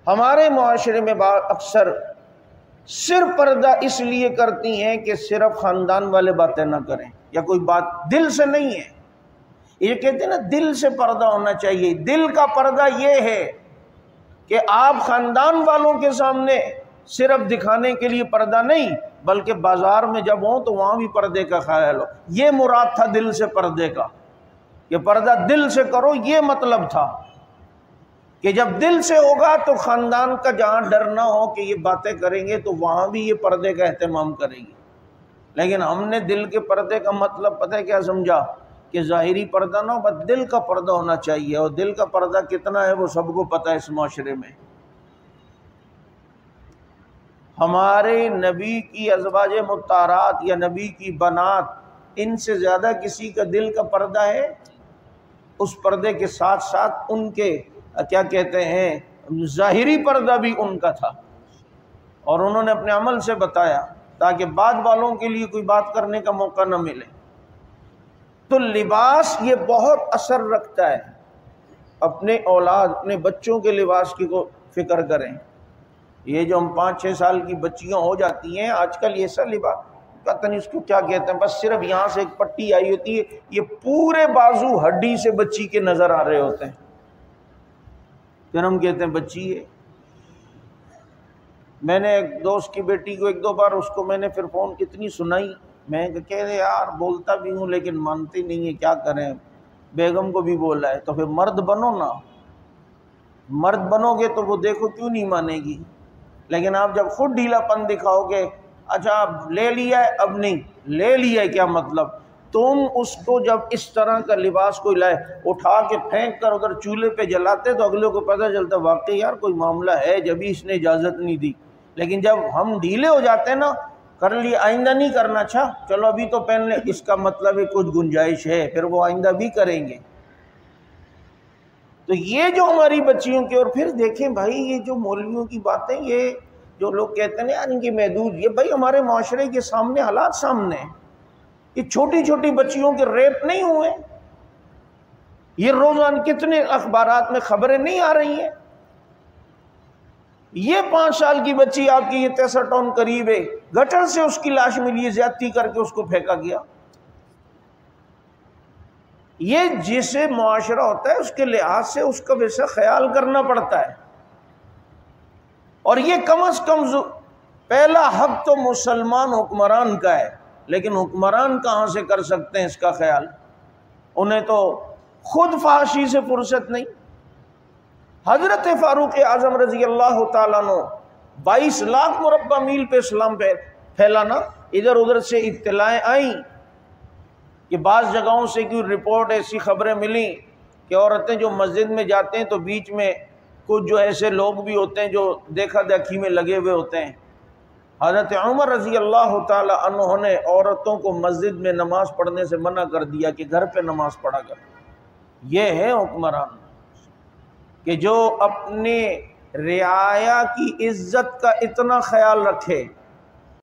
ہمارے معاشرے میں اکثر صرف پردہ اس لیے کرتی ہیں کہ صرف خاندان والے باتیں نہ کریں، یا کوئی بات دل سے نہیں ہے۔ یہ کہتے ہیں نا دل سے پردہ ہونا چاہیے۔ دل کا پردہ یہ ہے کہ آپ خاندان والوں کے سامنے صرف دکھانے کے لیے پردہ نہیں، بلکہ بازار میں جب ہوں تو وہاں بھی پردے کا خیال ہو۔ یہ مراد تھا دل سے پردے کا، کہ پردہ دل سے کرو، یہ مطلب تھا کہ جب دل سے ہوگا تو خاندان کا جہاں ڈر نہ ہو کہ یہ باتیں کریں گے تو وہاں بھی یہ پردے کا اہتمام کریں گے۔ لیکن ہم نے دل کے پردے کا مطلب پتہ ہے کیا سمجھا؟ کہ ظاہری پردہ نہ ہو، بس دل کا پردہ ہونا چاہیے، اور دل کا پردہ کتنا ہے وہ سب کو پتہ ہے اس معاشرے میں۔ ہمارے نبی کی ازواج مطہرات یا نبی کی بنات، ان سے زیادہ کسی کا دل کا پردہ ہے؟ اس پردے کے ساتھ ساتھ ان کے کیا کہتے ہیں ظاہری پردہ بھی ان کا تھا، اور انہوں نے اپنے عمل سے بتایا تاکہ بعد والوں کے لیے کوئی بات کرنے کا موقع نہ ملے۔ تو لباس یہ بہت اثر رکھتا ہے۔ اپنے اولاد، اپنے بچوں کے لباس کی کو فکر کریں۔ یہ جو ہم 5-6 سال کی بچیاں ہو جاتی ہیں آج کل، یہ سا لباس پتہ نہیں اس کو کیا کہتے ہیں، بس صرف یہاں سے ایک پٹی آئی ہوتی ہے، یہ پورے بازو ہڈی سے بچی کے نظر آ رہے ہوتے ہیں، پھر ہم کہتے ہیں بچی ہے۔ میں نے ایک دوست کی بیٹی کو 1-2 بار اس کو میں نے پھر فون اتنی سنائی، میں کہہ رہے یار بولتا بھی ہوں لیکن مانتی نہیں ہے، کیا کریں۔ بیگم کو بھی بولا ہے تو پھر مرد بنو نا، مرد بنو گے تو وہ دیکھو کیوں نہیں مانے گی۔ لیکن آپ جب خود ڈھیلا پن دکھاؤ گے، اچھا اب لے لیا ہے، اب نہیں لے لیا ہے کیا مطلب؟ تم اس کو جب اس طرح کا لباس کوئی لائے اٹھا کے پھینک کر ادھر چولہے پہ جلاتے تو اگلے کو پتہ چلتا واقعی یار کوئی معاملہ ہے، جبھی اس نے اجازت نہیں دی۔ لیکن جب ہم ڈھیلے ہو جاتے ہیں نا، کر لی آئندہ نہیں کرنا، اچھا چلو ابھی تو پہن لیں، اس کا مطلب ہے کچھ گنجائش ہے، پھر وہ آئندہ بھی کریں گے۔ تو یہ جو ہماری بچیوں کے، اور پھر دیکھیں بھائی یہ جو مولویوں کی باتیں، یہ جو لوگ کہتے ہیں ان کی محدود، یہ بھائی ہمارے معاشرے کے سامنے حالات سامنے ہیں۔ یہ چھوٹی چھوٹی بچیوں کے ریپ نہیں ہوئے، یہ روزانہ کتنے اخبارات میں خبریں نہیں آ رہی ہیں۔ یہ 5 سال کی بچی آپ کی، یہ 63 ٹن قریب ہے، گٹر سے اس کی لاش ملی ہے، زیادتی کر کے اس کو پھینکا گیا۔ یہ جسے معاشرہ ہوتا ہے اس کے لحاظ سے اس کا ویسا خیال کرنا پڑتا ہے، اور یہ کم از کم پہلا حق تو مسلمان حکمران کا ہے، لیکن حکمران کہاں سے کر سکتے ہیں اس کا خیال؟ انہیں تو خود فحاشی سے فرصت نہیں۔ حضرت فاروق اعظم رضی اللہ تعالیٰ عنہ 22 لاکھ مربع میل پہ اسلام پہ پھیلانا، ادھر ادھر سے اطلاعیں آئیں کہ بعض جگہوں سے کوئی رپورٹ ایسی خبریں ملیں کہ عورتیں جو مسجد میں جاتے ہیں تو بیچ میں کچھ جو ایسے لوگ بھی ہوتے ہیں جو دیکھا دیکھی میں لگے ہوئے ہوتے ہیں۔ حضرت عمر رضی اللہ تعالی عنہ نے عورتوں کو مسجد میں نماز پڑھنے سے منع کر دیا کہ گھر پہ نماز پڑھا کر۔ یہ ہے حکمران کہ جو اپنے رعایا کی عزت کا اتنا خیال رکھے